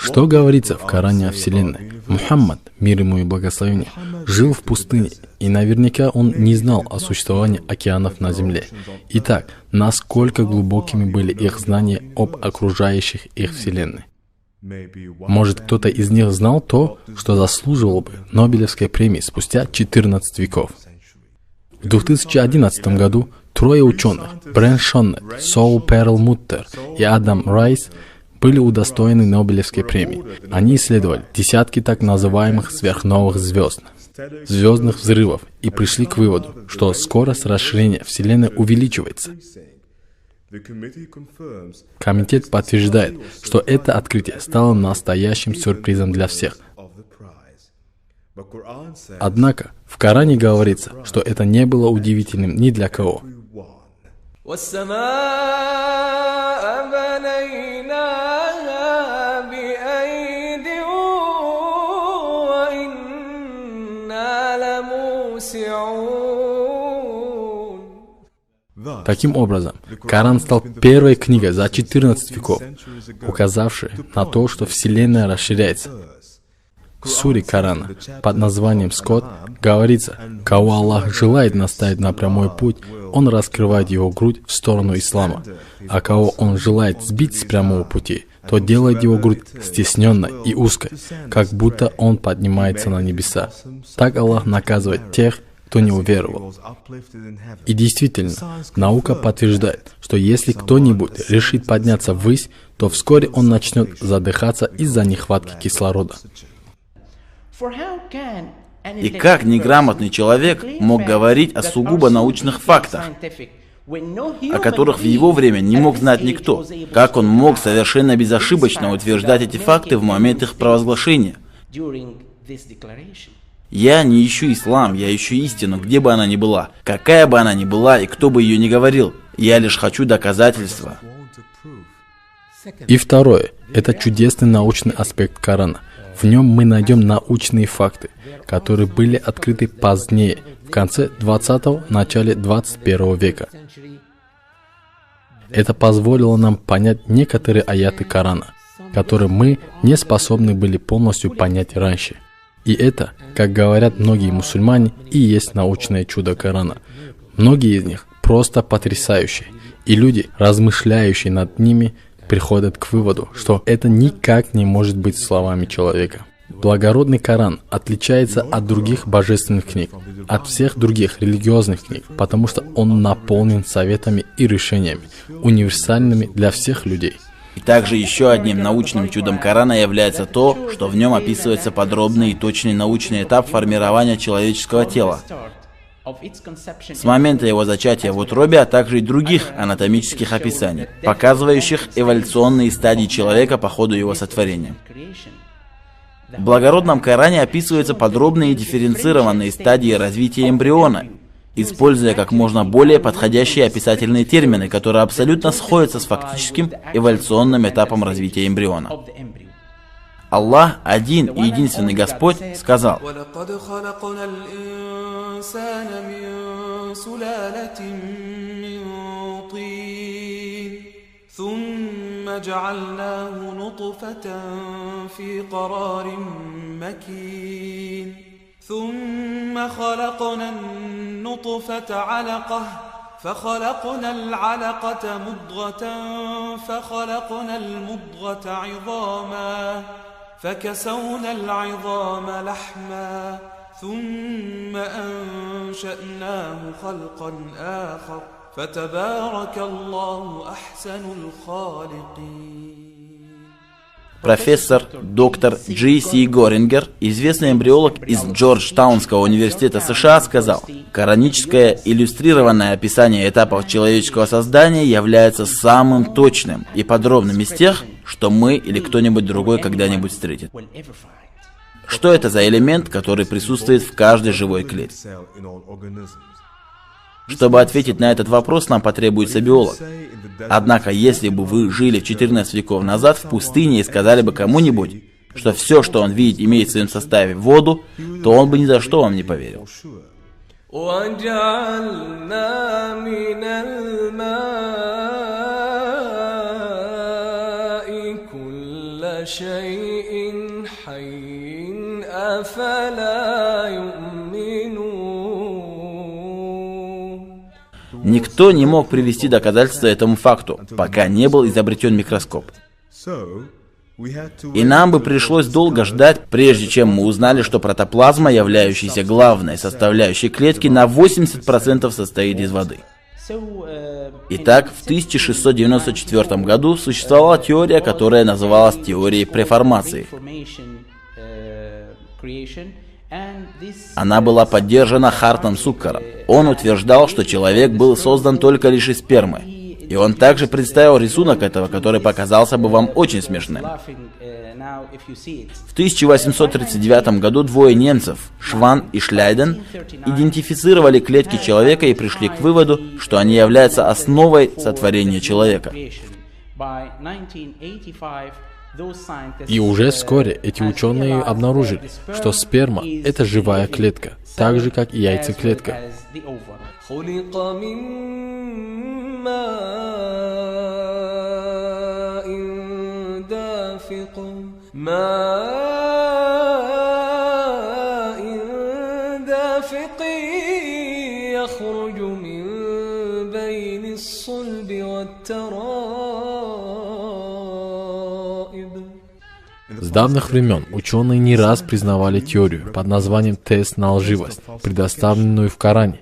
Что говорится в Коране о Вселенной? Мухаммад, мир ему и благословение, жил в пустыне, и наверняка он не знал о существовании океанов на Земле. Итак, насколько глубокими были их знания об окружающих их Вселенной? Может, кто-то из них знал то, что заслуживало бы Нобелевской премии спустя 14 веков. В 2011 году трое ученых, Брент Шоннет, Сол Перлмуттер и Адам Райс, были удостоены Нобелевской премии. Они исследовали десятки так называемых сверхновых звезд, звездных взрывов, и пришли к выводу, что скорость расширения Вселенной увеличивается. Комитет подтверждает, что это открытие стало настоящим сюрпризом для всех. Однако в Коране говорится, что это не было удивительным ни для кого. Таким образом, Коран стал первой книгой за 14 веков, указавшей на то, что Вселенная расширяется. В суре Корана под названием «Скот» говорится: «Кого Аллах желает наставить на прямой путь, Он раскрывает его грудь в сторону ислама, а кого Он желает сбить с прямого пути, то делает его грудь стесненной и узкой, как будто он поднимается на небеса. Так Аллах наказывает тех, кто не уверовал». И действительно, наука подтверждает, что если кто-нибудь решит подняться ввысь, то вскоре он начнет задыхаться из-за нехватки кислорода. И как неграмотный человек мог говорить о сугубо научных фактах, о которых в его время не мог знать никто? Как он мог совершенно безошибочно утверждать эти факты в момент их провозглашения? Я не ищу ислам, я ищу истину, где бы она ни была, какая бы она ни была и кто бы ее ни говорил. Я лишь хочу доказательства. И второе – это чудесный научный аспект Корана. В нем мы найдем научные факты, которые были открыты позднее, в конце 20-го, начале 21 века. Это позволило нам понять некоторые аяты Корана, которые мы не способны были полностью понять раньше. И это, как говорят многие мусульмане, и есть научное чудо Корана. Многие из них просто потрясающие, и люди, размышляющие над ними, приходят к выводу, что это никак не может быть словами человека. Благородный Коран отличается от других божественных книг, от всех других религиозных книг, потому что он наполнен советами и решениями, универсальными для всех людей. И также еще одним научным чудом Корана является то, что в нем описывается подробный и точный научный этап формирования человеческого тела, с момента его зачатия в утробе, а также и других анатомических описаний, показывающих эволюционные стадии человека по ходу его сотворения. В благородном Коране описываются подробные и дифференцированные стадии развития эмбриона, используя как можно более подходящие описательные термины, которые абсолютно сходятся с фактическим эволюционным этапом развития эмбриона. Аллах, один и единственный Господь, сказал: ثم خلقنا النطفة علقة فخلقنا العلقة مضغة فخلقنا المضغة عظاما فكسونا العظام لحما ثم أنشأناه خلقا آخر فتبارك الله أحسن الخالقين. Профессор доктор Джи.Си. Горингер, известный эмбриолог из Джорджтаунского университета США, сказал: «Кораническое иллюстрированное описание этапов человеческого создания является самым точным и подробным из тех, что мы или кто-нибудь другой когда-нибудь встретит». Что это за элемент, который присутствует в каждой живой клетке? Чтобы ответить на этот вопрос, нам потребуется биолог. Однако, если бы вы жили в 14 веков назад в пустыне и сказали бы кому-нибудь, что все, что он видит, имеет в своем составе воду, то он бы ни за что вам не поверил. وجعلنا من الماء كل شيء Никто не мог привести доказательства этому факту, пока не был изобретен микроскоп. И нам бы пришлось долго ждать, прежде чем мы узнали, что протоплазма, являющаяся главной составляющей клетки, на 80% состоит из воды. Итак, в 1694 году существовала теория, которая называлась теорией преформации. Она была поддержана Хартом Суккаром. Он утверждал, что человек был создан только лишь из спермы. И он также представил рисунок этого, который показался бы вам очень смешным. В 1839 году двое немцев, Шван и Шляйден, идентифицировали клетки человека и пришли к выводу, что они являются основой сотворения человека. И уже вскоре эти ученые обнаружили, что сперма – это живая клетка, так же, как и яйцеклетка. С давних времен ученые не раз признавали теорию под названием «тест на лживость», предоставленную в Коране.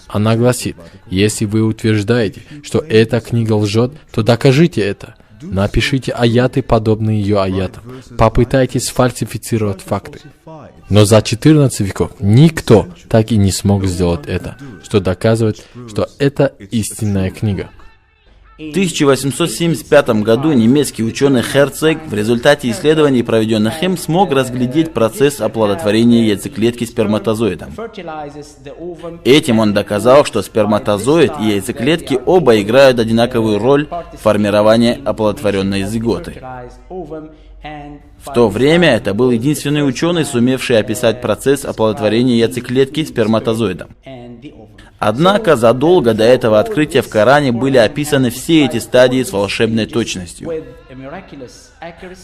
Она гласит: если вы утверждаете, что эта книга лжет, то докажите это. Напишите аяты, подобные ее аятам. Попытайтесь фальсифицировать факты. Но за 14 веков никто так и не смог сделать это, что доказывает, что это истинная книга. В 1875 году немецкий ученый Херцег в результате исследований, проведенных им, смог разглядеть процесс оплодотворения яйцеклетки сперматозоидом. Этим он доказал, что сперматозоид и яйцеклетки оба играют одинаковую роль в формировании оплодотворенной зиготы. В то время это был единственный ученый, сумевший описать процесс оплодотворения яйцеклетки сперматозоидом. Однако задолго до этого открытия в Коране были описаны все эти стадии с волшебной точностью.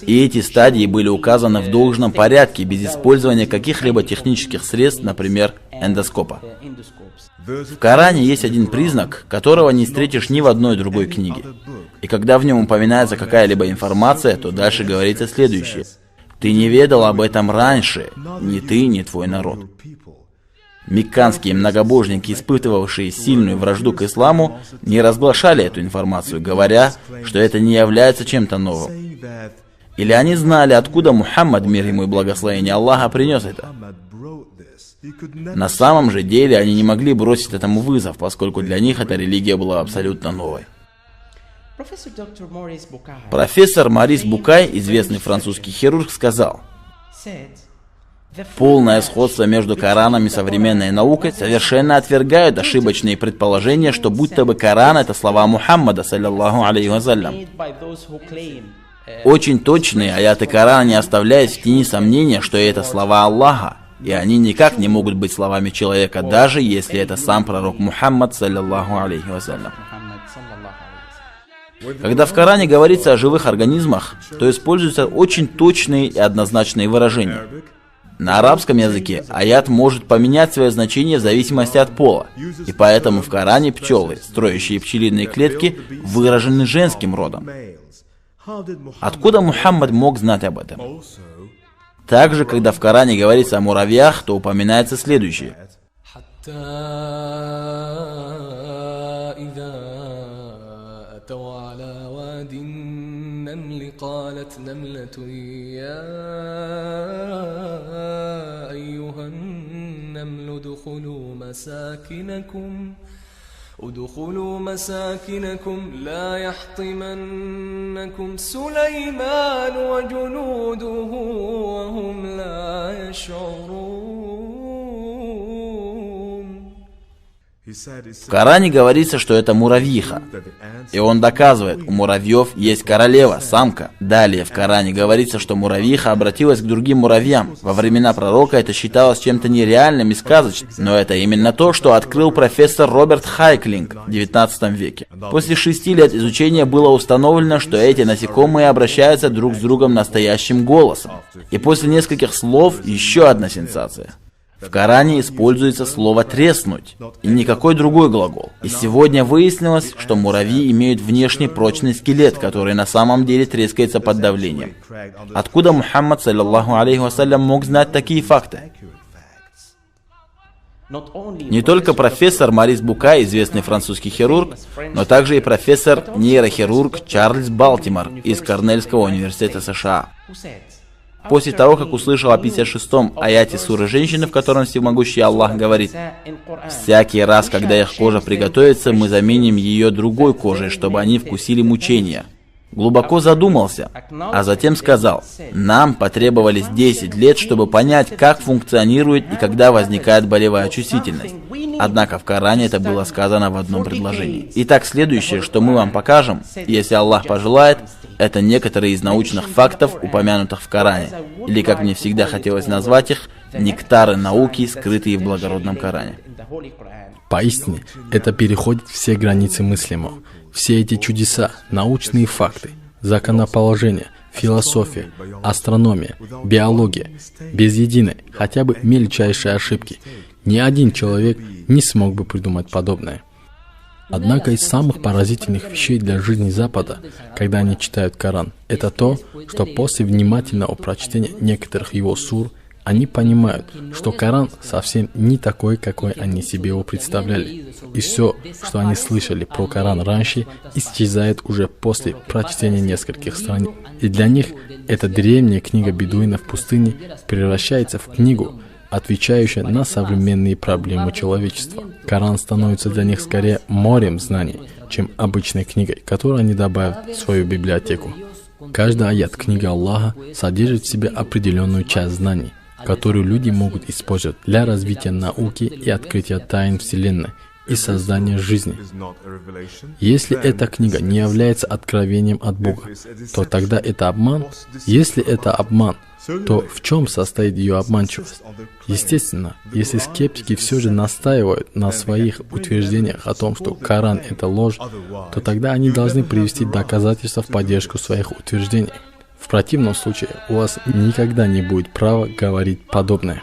И эти стадии были указаны в должном порядке, без использования каких-либо технических средств, например, эндоскопа. В Коране есть один признак, которого не встретишь ни в одной другой книге. И когда в нем упоминается какая-либо информация, то дальше говорится следующее: «Ты не ведал об этом раньше, ни ты, ни твой народ». Мекканские многобожники, испытывавшие сильную вражду к исламу, не разглашали эту информацию, говоря, что это не является чем-то новым. Или они знали, откуда Мухаммад, мир ему и благословение Аллаха, принес это. На самом же деле они не могли бросить этому вызов, поскольку для них эта религия была абсолютно новой. Профессор Морис Букай, известный французский хирург, сказал: «Полное сходство между Кораном и современной наукой совершенно отвергают ошибочные предположения, что будто бы Коран — это слова Мухаммада, саллаллаху алейхи вассалям. Очень точные аяты Корана не оставляют в тени сомнения, что это слова Аллаха, и они никак не могут быть словами человека, даже если это сам пророк Мухаммад, саллаллаху алейхи вассалям». Когда в Коране говорится о живых организмах, то используются очень точные и однозначные выражения. На арабском языке аят может поменять свое значение в зависимости от пола, и поэтому в Коране пчелы, строящие пчелиные клетки, выражены женским родом. Откуда Мухаммад мог знать об этом? Также, когда в Коране говорится о муравьях, то упоминается следующее: قالت نملة يا أيها النمل ادخلوا مساكنكم لا يحطمنكم سليمان وجنوده وهم لا يشعرون. В Коране говорится, что это муравьиха. И он доказывает, у муравьев есть королева, самка. Далее в Коране говорится, что муравьиха обратилась к другим муравьям. Во времена пророка это считалось чем-то нереальным и сказочным. Но это именно то, что открыл профессор Роберт Хайклинг в 19 веке. После 6 лет изучения было установлено, что эти насекомые обращаются друг с другом настоящим голосом. И после нескольких слов еще одна сенсация. В Коране используется слово «треснуть» и никакой другой глагол. И сегодня выяснилось, что муравьи имеют внешне прочный скелет, который на самом деле трескается под давлением. Откуда Мухаммад, саллаллаху алейхи вассалям, мог знать такие факты? Не только профессор Морис Букай, известный французский хирург, но также и профессор-нейрохирург Чарльз Балтимор из Корнельского университета США. После того, как услышал о 56-м аяте суры «Женщины», в котором всемогущий Аллах говорит: «Всякий раз, когда их кожа приготовится, мы заменим ее другой кожей, чтобы они вкусили мучения», глубоко задумался, а затем сказал: «Нам потребовались 10 лет, чтобы понять, как функционирует и когда возникает болевая чувствительность». Однако в Коране это было сказано в одном предложении. Итак, следующее, что мы вам покажем, если Аллах пожелает, это некоторые из научных фактов, упомянутых в Коране, или, как мне всегда хотелось назвать их, нектары науки, скрытые в благородном Коране. Поистине, это переходит все границы мыслимого. Все эти чудеса, научные факты, законоположения, философия, астрономия, биология, без единой, хотя бы мельчайшей ошибки, ни один человек не смог бы придумать подобное. Однако из самых поразительных вещей для жизни Запада, когда они читают Коран, это то, что после внимательного прочтения некоторых его сур, они понимают, что Коран совсем не такой, какой они себе его представляли. И все, что они слышали про Коран раньше, исчезает уже после прочтения нескольких страниц. И для них эта древняя книга бедуинов в пустыне превращается в книгу, отвечающая на современные проблемы человечества. Коран становится для них скорее морем знаний, чем обычной книгой, которую они добавят в свою библиотеку. Каждый аят книги Аллаха содержит в себе определенную часть знаний, которую люди могут использовать для развития науки и открытия тайн Вселенной и создания жизни. Если эта книга не является откровением от Бога, то тогда это обман. Если это обман, то в чем состоит ее обманчивость? Естественно, если скептики все же настаивают на своих утверждениях о том, что Коран — это ложь, то тогда они должны привести доказательства в поддержку своих утверждений. В противном случае у вас никогда не будет права говорить подобное.